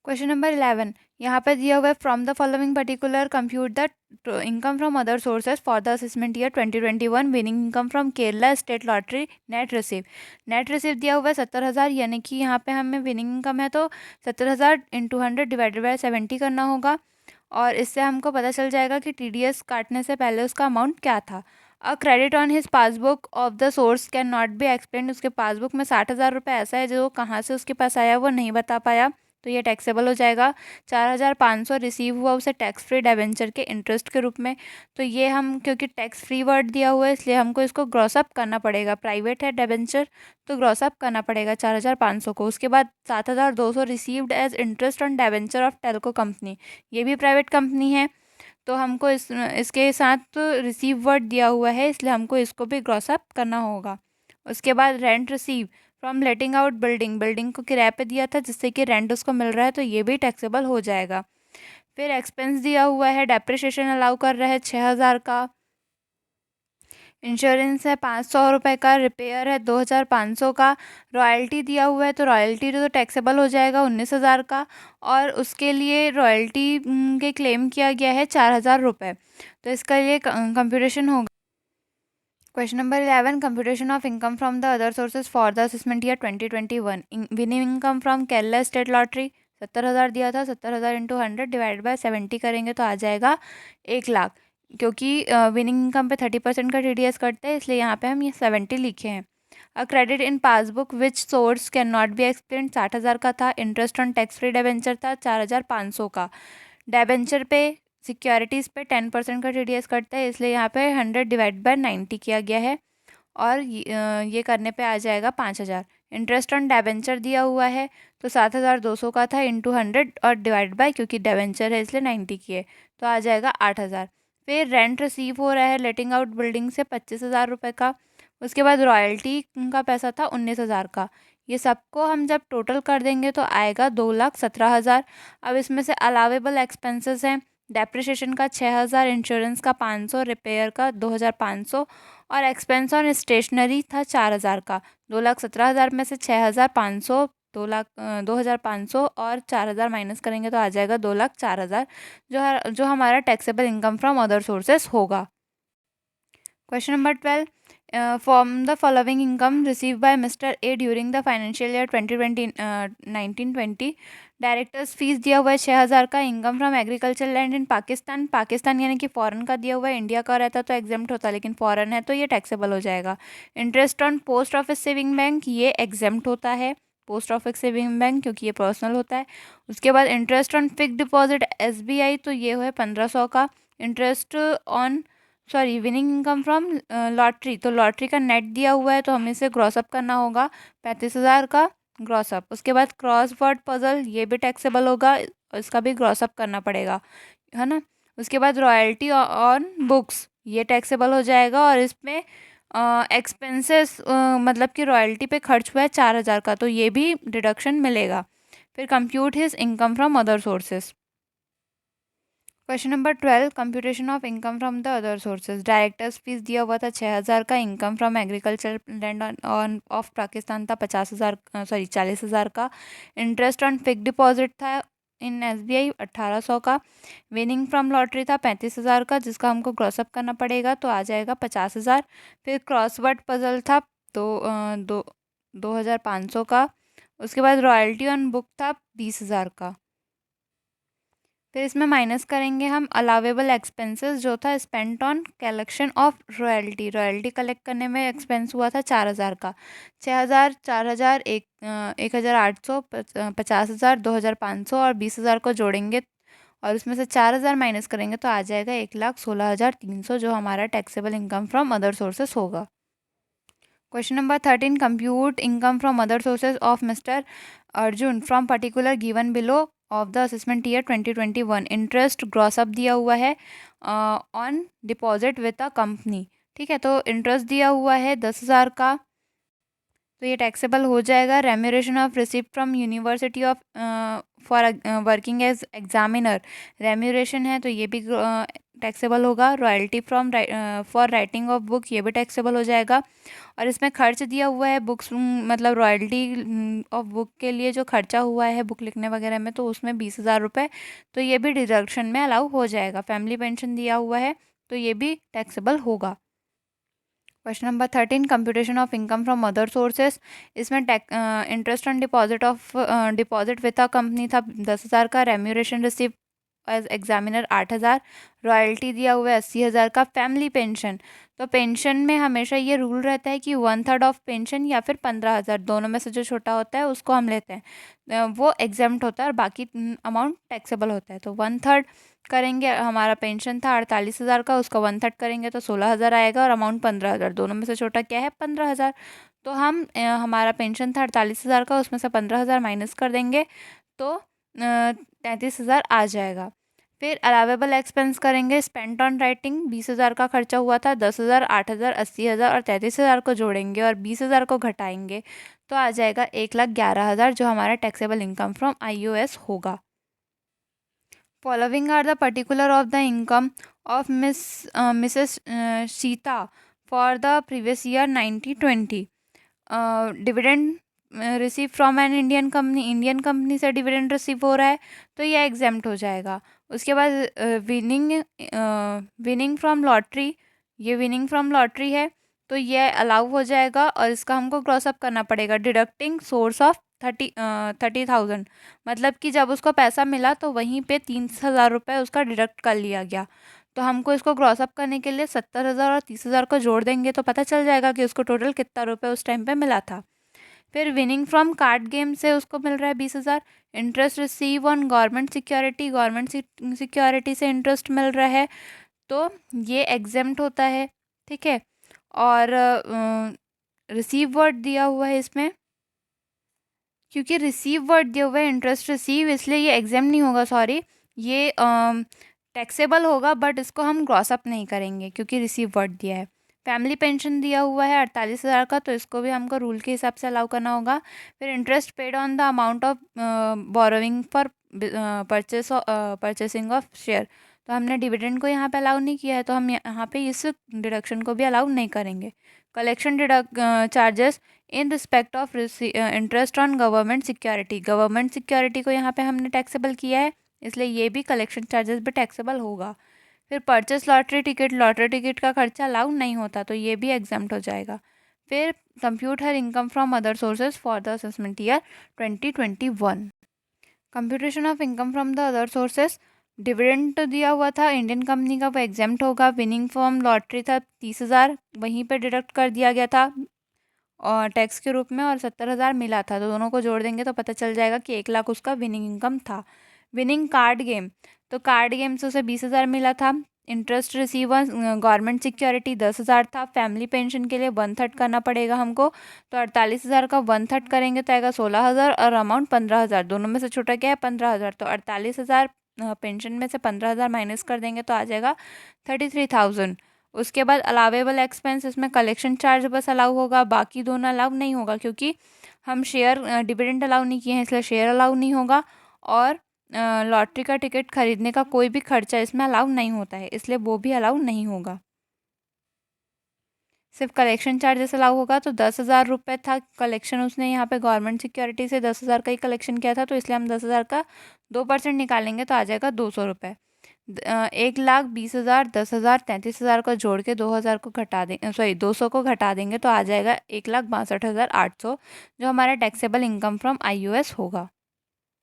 Question number 11 यहाँ पे दिया हुआ है from the following particular compute the income from other sources for the assessment year 2021 winning income from Kerala state lottery net receive दिया हुआ है 70,000, यानी कि यहाँ पे हमें विनिंग इनकम है तो 70,000 इंटू 100 डिवाइडेड बाय 70 करना होगा और इससे हमको पता चल जाएगा कि TDS काटने से पहले उसका अमाउंट क्या था। A credit on his passbook of the source can not be explain, उसके पासबुक में 60,000 रुपये ऐसा है जो कहाँ से उसके पास आया वो नहीं बता पाया, तो ये टैक्सेबल हो जाएगा। 4,500 रिसीव हुआ उसे टैक्स फ्री डिबेंचर के इंटरेस्ट के रूप में, तो ये हम क्योंकि टैक्स फ्री वर्ड दिया हुआ है इसलिए हमको इसको ग्रॉस अप करना पड़ेगा। प्राइवेट है डिबेंचर तो ग्रॉस अप करना पड़ेगा 4,500 को। उसके बाद 7,200 received as interest on debenture of Telco company, ये भी प्राइवेट कंपनी है तो हमको इसके साथ रिसीव वर्ड दिया हुआ है इसलिए हमको इसको भी ग्रॉस अप करना होगा। उसके बाद rent receive from letting out building को किराए पे दिया था जिससे कि रेंट उसको मिल रहा है तो ये भी टैक्सेबल हो जाएगा। फिर एक्सपेंस दिया हुआ है, डेप्रिसिएशन अलाउ कर रहा है 6,000 का, इंश्योरेंस है 500 रुपये का, रिपेयर है 2,500 का, रॉयल्टी दिया हुआ है तो रॉयल्टी तो टैक्सेबल हो जाएगा 19,000 का और उसके लिए रॉयल्टी के क्लेम किया गया है 4,000 रुपये, तो इसका ये कंप्यूटेशन होगा। Question number 11 computation of income from the other sources for the assessment year 2021 winning income from Kerala state lottery 70,000 दिया था, 70,000 इंटू 100 डिवाइड बाय 70 करेंगे तो आ जाएगा 1,00,000, क्योंकि विनिंग इनकम पे 30% का TDS कटता है इसलिए यहाँ पे हम ये 70 लिखे हैं। A credit in passbook which source can not be explain 60,000 का था, interest on tax free debenture था 4,500 का, डिबेंचर पे सिक्योरिटीज़ पे 10% का TDS कटता है इसलिए यहाँ पे 100 डिवाइड बाय 90 किया गया है और ये करने पे आ जाएगा 5,000। इंटरेस्ट ऑन डिबेंचर दिया हुआ है तो 7,200 का था इंटू 100 और डिवाइड बाय क्योंकि डिबेंचर है इसलिए 90 की है तो आ जाएगा 8,000। फिर रेंट रिसीव हो रहा है लेटिंग आउट बिल्डिंग से 25,000 रुपये का, उसके बाद रॉयल्टी का पैसा था 19,000 का। ये सबको हम जब टोटल कर देंगे तो आएगा 2,17,000। अब इसमें से अलावेबल एक्सपेंसेस हैं, डेप्रिसिएशन का 6,000, इंश्योरेंस का 500, रिपेयर का 2,500 और एक्सपेंस ऑन स्टेशनरी था 4,000 का। 2,17,000 में से 6,500 2,500 और 4,000 माइनस करेंगे तो आ जाएगा 2,04,000 जो हमारा taxable income from other sources होगा। Question number 12 from the following income receive by mister A during the financial year 1920 directors fees दिया हुआ है 6,000 का, income from agriculture land in Pakistan यानी कि फॉरेन का दिया हुआ है, इंडिया का रहता तो एग्जेम्प्ट होता लेकिन फॉरेन है तो ये टैक्सेबल हो जाएगा। Interest on post office saving bank ये एग्जेम्प्ट होता है, पोस्ट ऑफिस सेविंग बैंक क्योंकि ये पर्सनल होता है। उसके बाद interest on fix deposit SBI तो ये है 1,500 का। Interest on winning income from lottery तो लॉटरी का नेट दिया हुआ है तो हमें इसे ग्रॉस अप करना होगा 35,000 का ग्रॉस अप। उसके बाद क्रॉस वर्ड पजल ये भी टैक्सेबल होगा, इसका भी ग्रॉस अप करना पड़ेगा, है ना। उसके बाद रॉयल्टी ऑन बुक्स ये टैक्सेबल हो जाएगा और इसमें एक्सपेंसेस मतलब कि रॉयल्टी पे खर्च हुआ है 4,000 का तो ये भी डिडक्शन मिलेगा। फिर compute his income from other sources. Question number 12 computation of income from the other sources. Directors fees दिया हुआ था 6,000 का, income from agriculture land on off Pakistan था 40,000 का, इंटरेस्ट ऑन फिक्स डिपॉजिट था इन SBI 1,800 का, विनिंग फ्रॉम लॉटरी था 35,000 का जिसका हमको क्रॉसअप करना पड़ेगा तो आ जाएगा 50,000। फिर क्रॉसवर्ड पजल था तो 2,500 का। उसके बाद रॉयल्टी ऑन बुक था 20,000 का। फिर इसमें माइनस करेंगे हम अलावेबल एक्सपेंसेस जो था spent on collection of royalty collect करने में एक्सपेंस हुआ था 4,000 का। 6,000 4,000 1,800 50,000 2,500 और 20,000 को जोड़ेंगे और उसमें से 4,000 माइनस करेंगे तो आ जाएगा 1,16,300 जो हमारा taxable income from other sources होगा। Question number 13 compute income from other sources of mister Arjun from particular given below of the assessment year 2021। Interest gross up दिया हुआ है on deposit with a company, ठीक है। तो इंटरेस्ट दिया हुआ है 10,000 का, तो ये टैक्सेबल हो जाएगा। Remuneration of receipt from university of for working as examiner, remuneration है तो ये भी टैक्सेबल होगा। Royalty from for writing of book, ये भी टैक्सेबल हो जाएगा। और इसमें खर्च दिया हुआ है बुक्स, मतलब रॉयल्टी ऑफ बुक के लिए जो खर्चा हुआ है बुक लिखने वगैरह में, तो उसमें 20,000 रुपये, तो ये भी डिडक्शन में अलाउ हो जाएगा। फैमिली पेंशन दिया हुआ है तो ये भी टैक्सेबल होगा। Question number 13, computation of income from other sources. इसमें interest on deposit with a company था 10,000 का, remuneration receive as examiner 8,000, royalty दिया हुआ है 80,000 का। फैमिली पेंशन, तो पेंशन में हमेशा ये रूल रहता है कि 1/3 ऑफ पेंशन या फिर 15,000, दोनों में से जो छोटा होता है उसको हम लेते हैं, वो एग्जाम्प्ट होता है और बाकी अमाउंट टैक्सेबल होता है। तो 1/3 करेंगे, हमारा पेंशन था 48,000 का, उसका 1/3 करेंगे तो 16,000 आएगा और अमाउंट 15,000, दोनों में से छोटा क्या है 15,000। तो हम हमारा पेंशन था 48,000 का, उसमें से 15,000 माइनस कर देंगे तो 33,000 आ जाएगा। फिर अलावेबल एक्सपेंस करेंगे। स्पेंट ऑन राइटिंग 20,000 का खर्चा हुआ था, 10,000, 8,000, 80,000 और 33,000 को जोड़ेंगे और 20,000 को घटाएंगे तो आ जाएगा 1,11,000, जो हमारा टैक्सेबल इनकम फ्रॉम IOS होगा। Following are the particular of the income of Mrs. Sita for the previous year 1920. Dividend receive from an Indian company से डिविडेंड रिसीव हो रहा है तो ये एग्जेम्प्ट हो जाएगा। उसके बाद विनिंग फ्रॉम लॉटरी, ये विनिंग फ्रॉम लॉटरी है तो ये अलाउ हो जाएगा और इसका हमको क्रॉसअप करना पड़ेगा। डिडक्टिंग सोर्स ऑफ 30,000, मतलब कि जब उसको पैसा मिला तो वहीं पे 30,000 रुपये उसका डिडक्ट कर लिया गया। तो हमको इसको क्रॉसअप करने के लिए 70,000 और 30,000 को जोड़ देंगे तो पता चल जाएगा कि उसको टोटल कितना रुपये उस टाइम पे मिला था। फिर विनिंग फ्रॉम कार्ड गेम से उसको मिल रहा है 20,000। Interest receive on government security से इंटरेस्ट मिल रहा है तो ये एग्जेम्प्ट होता है, ठीक है। और रिसीव वर्ड दिया हुआ है इसमें, क्योंकि रिसीव वर्ड दिया हुआ है इंटरेस्ट रिसीव, इसलिए ये एग्जाम नहीं होगा, सॉरी, ये टैक्सेबल होगा बट इसको हम ग्रॉसअप नहीं करेंगे क्योंकि रिसीव वर्ड दिया है। फैमिली पेंशन दिया हुआ है 48,000 का तो इसको भी हमको रूल के हिसाब से अलाउ करना होगा। फिर interest paid on the amount of borrowing for purchasing of share, तो हमने डिविडेंड को यहाँ पे अलाउ नहीं किया है तो हम यहाँ पे इस डिडक्शन को भी अलाउ नहीं करेंगे। Collection charges in respect of interest on government security को यहाँ पे हमने टैक्सेबल किया है, इसलिए ये भी कलेक्शन चार्जेस भी टैक्सेबल होगा। फिर परचेस लॉटरी टिकट का खर्चा अलाउ नहीं होता तो ये भी एग्जाम्प्ट हो जाएगा। फिर compute her income from other sources for the assessment year 2021। Computation of income from the other sources, dividend दिया हुआ था इंडियन कंपनी का, वो एग्जाम्प्ट होगा। विनिंग फ्रॉम लॉटरी था 30,000, वहीं पे डिडक्ट कर दिया गया था और टैक्स के रूप में, और 70,000 मिला था तो दोनों को जोड़ देंगे तो पता चल जाएगा कि 1,00,000 उसका विनिंग इनकम था। विनिंग कार्ड गेम, तो कार्ड गेम से उसे 20,000 मिला था। इंटरेस्ट रिसीव गवर्नमेंट सिक्योरिटी 10,000 था। फैमिली पेंशन के लिए 1/3 करना पड़ेगा हमको, तो 48,000 का 1/3 करेंगे तो आएगा 16,000 और अमाउंट 15,000, दोनों में से छोटा क्या है 15,000, तो 48,000 पेंशन में से 15,000 माइनस कर देंगे तो आ जाएगा 33,000। उसके बाद अलावेबल एक्सपेंस, इसमें कलेक्शन चार्ज बस अलाउ होगा, बाकी दोनों अलाउ नहीं होगा क्योंकि हम शेयर डिविडेंड अलाउ नहीं किए हैं इसलिए शेयर अलाउ नहीं होगा। और लॉटरी का टिकट खरीदने का कोई भी खर्चा इसमें अलाउ नहीं होता है इसलिए वो भी अलाउ नहीं होगा। सिर्फ कलेक्शन चार्जेस अलाउ होगा, तो 10,000 रुपये था कलेक्शन, उसने यहाँ पे गवर्नमेंट सिक्योरिटी से 10,000 का ही कलेक्शन किया था तो इसलिए हम 10,000 का 2% निकालेंगे तो आ जाएगा 200 रुपये। 1,20,000, 10,000, 33,000 को जोड़ के 2,000 को घटा दें, सॉरी 200 को घटा देंगे तो आ जाएगा 1,62,800, जो हमारा टैक्सेबल इनकम फ्रॉम IOS होगा।